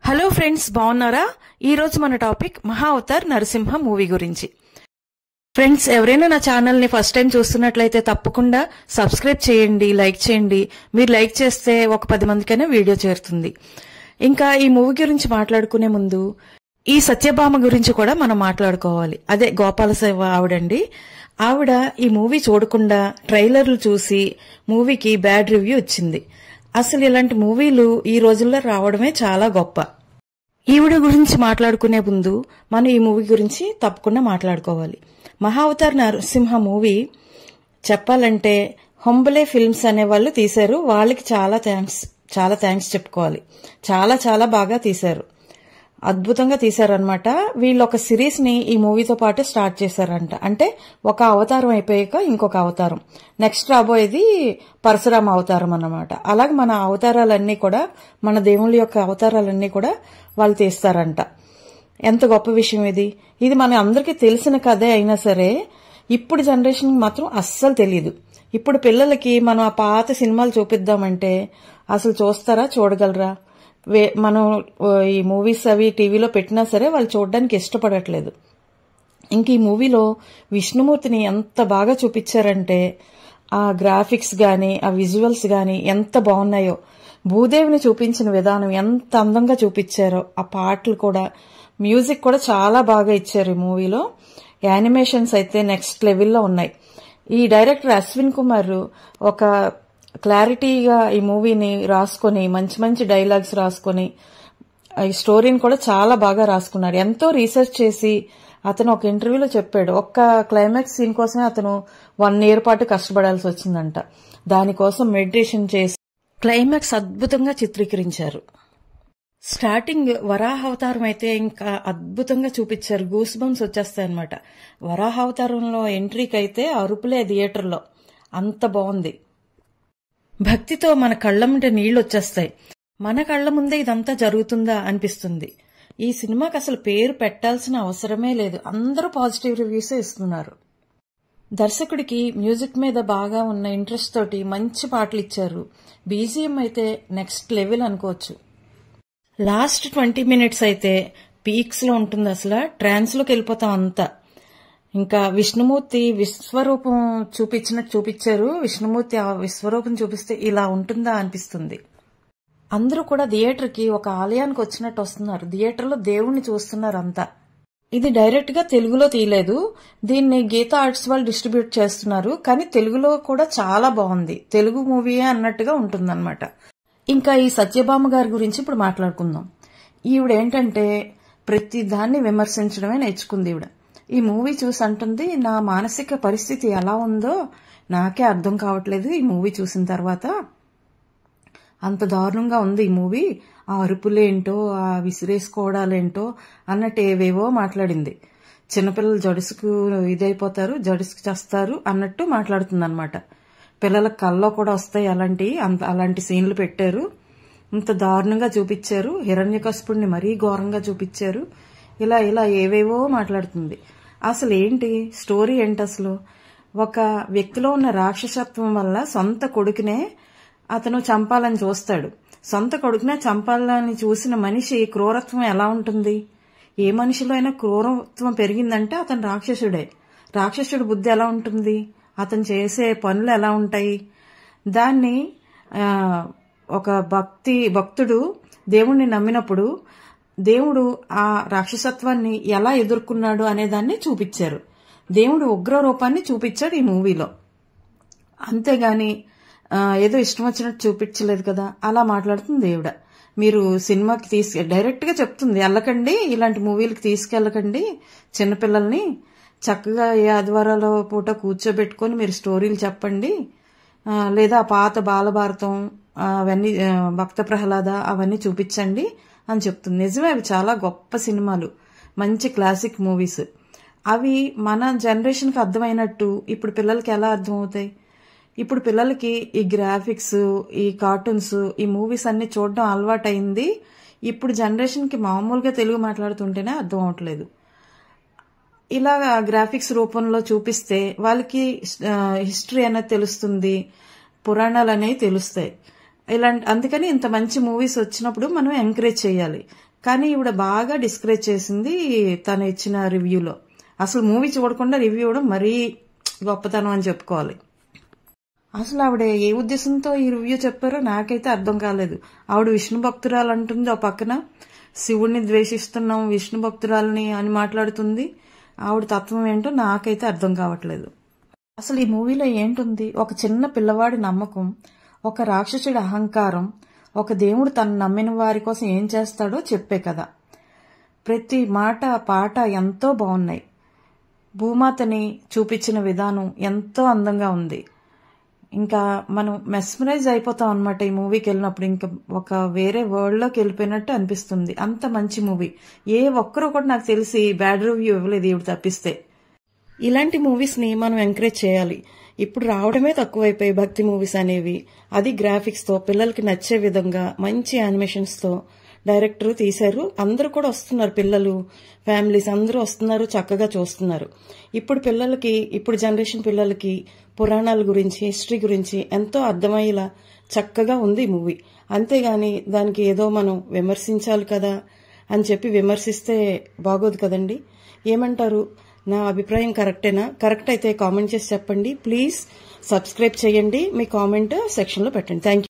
Hello friends, బాగున్నారా? ఈ రోజు మన టాపిక్ మహా అవతార్ నరసింహ మూవీ గురించి. ఫ్రెండ్స్, ఎవరైనా నా ఛానల్ ని ఫస్ట్ టైం చూస్తున్నట్లయితే తప్పకుండా సబ్స్క్రైబ్ చేయండి, లైక్ చేయండి. మీరు లైక్ చేస్తే ఒక 10 మందికైనా వీడియో చేరుతుంది. ఇంకా ఈ మూవీ గురించి మాట్లాడుకునే ముందు ఈ సత్యభామ గురించి కూడా మనం మాట్లాడుకోవాలి. అదే గోపాల సేవ ఆవిడండి. ఆవిడ ఈ మూవీ చూడకుండా ట్రైలర్లు చూసి మూవీకి బ్యాడ్ రివ్యూ ఇచ్చింది. అసలు ఇలాంటి మూవీలు ఈ రోజుల్లో రావడమే చాలా గొప్ప. ఈవిడ గురించి మాట్లాడుకునే ముందు మనం ఈ మూవీ గురించి తప్పకుండా మాట్లాడుకోవాలి. మహా అవతార్ నరసింహ మూవీ చెప్పాలంటే హొంబలే ఫిల్మ్స్ అనే వాళ్ళు తీశారు. వాళ్ళకి చాలా థ్యాంక్స్ చెప్పుకోవాలి. చాలా చాలా బాగా తీశారు, అద్భుతంగా తీశారనమాట. వీళ్ళు ఒక సిరీస్ ని ఈ మూవీతో పాటు స్టార్ట్ చేశారంట. అంటే ఒక అవతారం అయిపోయాక ఇంకొక అవతారం, నెక్స్ట్ రాబోయేది పరశురామ అవతారం అన్నమాట. అలాగే మన అవతారాలన్నీ కూడా, మన దేవుళ్ళ యొక్క అవతారాలన్నీ కూడా వాళ్ళు తీస్తారంట. ఎంత గొప్ప విషయం ఇది. ఇది మన అందరికీ తెలిసిన కథే అయినా సరే ఇప్పుడు జనరేషన్ మాత్రం అస్సలు తెలియదు. ఇప్పుడు పిల్లలకి మనం ఆ పాత సినిమాలు చూపిద్దామంటే అసలు చూస్తారా, చూడగలరా? మనం ఈ మూవీస్ అవి టీవీలో పెట్టినా సరే వాళ్ళు చూడడానికి ఇష్టపడట్లేదు. ఇంక ఈ మూవీలో విష్ణుమూర్తిని ఎంత బాగా చూపించారంటే ఆ గ్రాఫిక్స్ గాని ఆ విజువల్స్ గాని ఎంత బాగున్నాయో, భూదేవిని చూపించిన విధానం ఎంత అందంగా చూపించారో, ఆ పాటలు కూడా, మ్యూజిక్ కూడా చాలా బాగా ఇచ్చారు ఈ మూవీలో. యానిమేషన్స్ అయితే నెక్స్ట్ లెవెల్లో ఉన్నాయి. ఈ డైరెక్టర్ అశ్విన్ కుమార్ ఒక క్లారిటీగా ఈ మూవీని రాసుకొని, మంచి మంచి డైలాగ్స్ రాసుకొని, ఈ స్టోరీని కూడా చాలా బాగా రాసుకున్నాడు. ఎంతో రీసెర్చ్ చేసి అతను ఒక ఇంటర్వ్యూలో చెప్పాడు, ఒక్క క్లైమాక్స్ సీన్ కోసమే అతను 1 year పాటు కష్టపడాల్సి వచ్చిందంట. దానికోసం మెడిటేషన్ చేసి క్లైమాక్స్ అద్భుతంగా చిత్రీకరించారు. స్టార్టింగ్ వరాహ అవతారం అయితే ఇంకా అద్భుతంగా చూపించారు. గూస్ బంప్స్ వచ్చేస్తాయి అనమాట. వరాహ అవతారంలో ఎంట్రీకి అయితే అరుపులే థియేటర్లో, అంత బాగుంది. భక్తితో మన కళ్ల ముందే నీళ్లు వచ్చేస్తాయి. మన కళ్ల ముందే ఇదంతా జరుగుతుందా అనిపిస్తుంది. ఈ సినిమాకి అసలు పేరు పెట్టాల్సిన అవసరమే లేదు. అందరూ పాజిటివ్ రివ్యూస్ ఇస్తున్నారు. దర్శకుడికి మ్యూజిక్ మీద బాగా ఉన్న ఇంట్రెస్ట్ తోటి మంచి పాటలు ఇచ్చారు. బీజిఎం అయితే నెక్స్ట్ లెవెల్ అనుకోవచ్చు. లాస్ట్ 20 minutes అయితే పీక్స్ లో ఉంటుంది. అసలు ట్రాన్స్ లోకి వెళ్ళిపోతాం అంతా. ఇంకా విష్ణుమూర్తి విశ్వరూపం చూపించినట్టు చూపించారు. విష్ణుమూర్తి ఆ విశ్వరూపం చూపిస్తే ఇలా ఉంటుందా అనిపిస్తుంది. అందరూ కూడా థియేటర్ కి ఒక ఆలయానికి వచ్చినట్టు వస్తున్నారు. థియేటర్లో దేవుణ్ణి చూస్తున్నారు అంతా. ఇది డైరెక్ట్ గా తెలుగులో తీయలేదు. దీన్ని గీతా ఆర్ట్స్ వాళ్ళు డిస్ట్రిబ్యూట్ చేస్తున్నారు. కానీ తెలుగులో కూడా చాలా బాగుంది. తెలుగు మూవీయే అన్నట్టుగా ఉంటుందన్నమాట. ఇంకా ఈ సత్యభామ గారి గురించి ఇప్పుడు మాట్లాడుకుందాం. ఈవిడ ఏంటంటే ప్రతి దాన్ని విమర్శించడమే నేర్చుకుంది. ఈవిడ ఈ మూవీ చూసి అంటుంది, నా మానసిక పరిస్థితి ఎలా ఉందో నాకే అర్థం కావట్లేదు ఈ మూవీ చూసిన తర్వాత. అంత దారుణంగా ఉంది ఈ మూవీ. ఆ అరుపులేంటో, ఆ విసిరేసుకోవడాలేంటో అన్నట్టు ఏవేవో మాట్లాడింది. చిన్నపిల్లలు జడుసుకు ఇదైపోతారు, జడుసుకు చేస్తారు అన్నట్టు మాట్లాడుతుందన్నమాట. పిల్లలకు కల్లో కూడా వస్తాయి అలాంటి సీన్లు పెట్టారు. ఇంత దారుణంగా చూపించారు. హిరణ్యకశిపుడిని మరీ ఘోరంగా చూపించారు. ఇలా ఏవేవో మాట్లాడుతుంది. అసలు ఏంటి స్టోరీ ఏంటి? అసలు ఒక వ్యక్తిలో ఉన్న రాక్షసత్వం వల్ల సొంత కొడుకునే అతను చంపాలని చూస్తాడు. సొంత కొడుకునే చంపాలని చూసిన మనిషి క్రూరత్వం ఎలా ఉంటుంది? ఏ మనిషిలో అయినా క్రూరత్వం పెరిగిందంటే అతను రాక్షసుడే. రాక్షసుడి బుద్ధి ఎలా ఉంటుంది? అతను చేసే పనులు ఎలా ఉంటాయి? దాన్ని ఒక భక్తుడు దేవుణ్ణి నమ్మినప్పుడు దేవుడు ఆ రాక్షసత్వాన్ని ఎలా ఎదుర్కొన్నాడు అనే దాన్ని చూపించారు. దేవుడు ఉగ్ర రూపాన్ని చూపించాడు ఈ మూవీలో. అంతేగాని ఏదో ఇష్టం వచ్చినట్టు చూపించలేదు కదా. అలా మాట్లాడుతుంది దేవుడ. మీరు సినిమాకి డైరెక్ట్ గా చెప్తుంది, వెళ్ళకండి, ఇలాంటి మూవీలకి తీసుకెళ్ళకండి చిన్నపిల్లల్ని. చక్కగా ఏ ఆదివారాల పూట కూర్చోబెట్టుకొని మీరు స్టోరీలు చెప్పండి, లేదా పాత బాలభారతం అవన్నీ, భక్త ప్రహ్లాద అవన్నీ చూపించండి అని చెప్తుంది. నిజమే, అవి చాలా గొప్ప సినిమాలు, మంచి క్లాసిక్ మూవీస్. అవి మన జనరేషన్ కి అర్థమైనట్టు ఇప్పుడు పిల్లలకి ఎలా అర్థం అవుతాయి? ఇప్పుడు పిల్లలకి ఈ గ్రాఫిక్స్, ఈ కార్టూన్స్, ఈ మూవీస్ అన్ని చూడడం అలవాటైంది. ఇప్పుడు జనరేషన్ కి మామూలుగా తెలుగు మాట్లాడుతుంటేనే అర్థం అవట్లేదు. ఇలా గ్రాఫిక్స్ రూపంలో చూపిస్తే వాళ్ళకి హిస్టరీ అనేది తెలుస్తుంది, పురాణాలు అనేవి తెలుస్తాయి. అందుకని ఇంత మంచి మూవీస్ వచ్చినప్పుడు మనం ఎంకరేజ్ చేయాలి. కానీ ఈవిడ బాగా డిస్కరేజ్ చేసింది తను ఇచ్చిన రివ్యూలో. అసలు మూవీ చూడకుండా రివ్యూ ఇవ్వడం మరీ గొప్పతనం అని చెప్పుకోవాలి. అసలు ఆవిడ ఏ ఉద్దేశంతో ఈ రివ్యూ చెప్పారో నాకైతే అర్థం కాలేదు. ఆవిడ విష్ణు భక్తురాలు అంటుంది, ఆ పక్కన శివుడిని ద్వేషిస్తున్నాం విష్ణు భక్తురాలని అని మాట్లాడుతుంది. ఆవిడ తత్వం ఏంటో నాకైతే అర్థం కావట్లేదు. అసలు ఈ మూవీలో ఏంటుంది? ఒక చిన్న పిల్లవాడి నమ్మకం, ఒక రాక్షసుడి అహంకారం, ఒక దేవుడు తను నమ్మిన వారి కోసం ఏం చేస్తాడో చెప్పే కదా. ప్రతి మాట పాట ఎంతో బాగున్నాయి. భూమాతని చూపించిన విధానం ఎంతో అందంగా ఉంది. ఇంకా మనం మెస్మరైజ్ అయిపోతాం అనమాట ఈ మూవీకి వెళ్ళినప్పుడు. ఇంకా ఒక వేరే వరల్డ్ లోకి వెళ్ళిపోయినట్టు అనిపిస్తుంది. అంత మంచి మూవీ. ఏ ఒక్కరూ కూడా నాకు తెలిసి బ్యాడ్ రివ్యూ ఇవ్వలేదు ఈవిడ తప్పిస్తే. ఇలాంటి మూవీస్ ని మనం ఎంకరేజ్ చేయాలి. ఇప్పుడు రావడమే తక్కువైపోయి భక్తి మూవీస్ అనేవి. అది గ్రాఫిక్స్ తో పిల్లలకి నచ్చే విధంగా మంచి యానిమేషన్స్ తో డైరెక్టర్ తీశారు. అందరూ కూడా వస్తున్నారు, పిల్లలు ఫ్యామిలీస్ అందరూ వస్తున్నారు, చక్కగా చూస్తున్నారు. ఇప్పుడు పిల్లలకి, ఇప్పుడు జనరేషన్ పిల్లలకి పురాణాల గురించి, హిస్టరీ గురించి ఎంతో అర్థమయ్యేలా చక్కగా ఉంది ఈ మూవీ. అంతేగాని దానికి ఏదో మనం విమర్శించాలి కదా అని చెప్పి విమర్శిస్తే బాగోదు కదండి. ఏమంటారు? నా అభిప్రాయం కరెక్టేనా? కరెక్ట్ అయితే కామెంట్ చేసి చెప్పండి. ప్లీజ్ సబ్స్క్రైబ్ చేయండి. మీ కామెంట్ సెక్షన్ లో పెట్టండి. Thank you.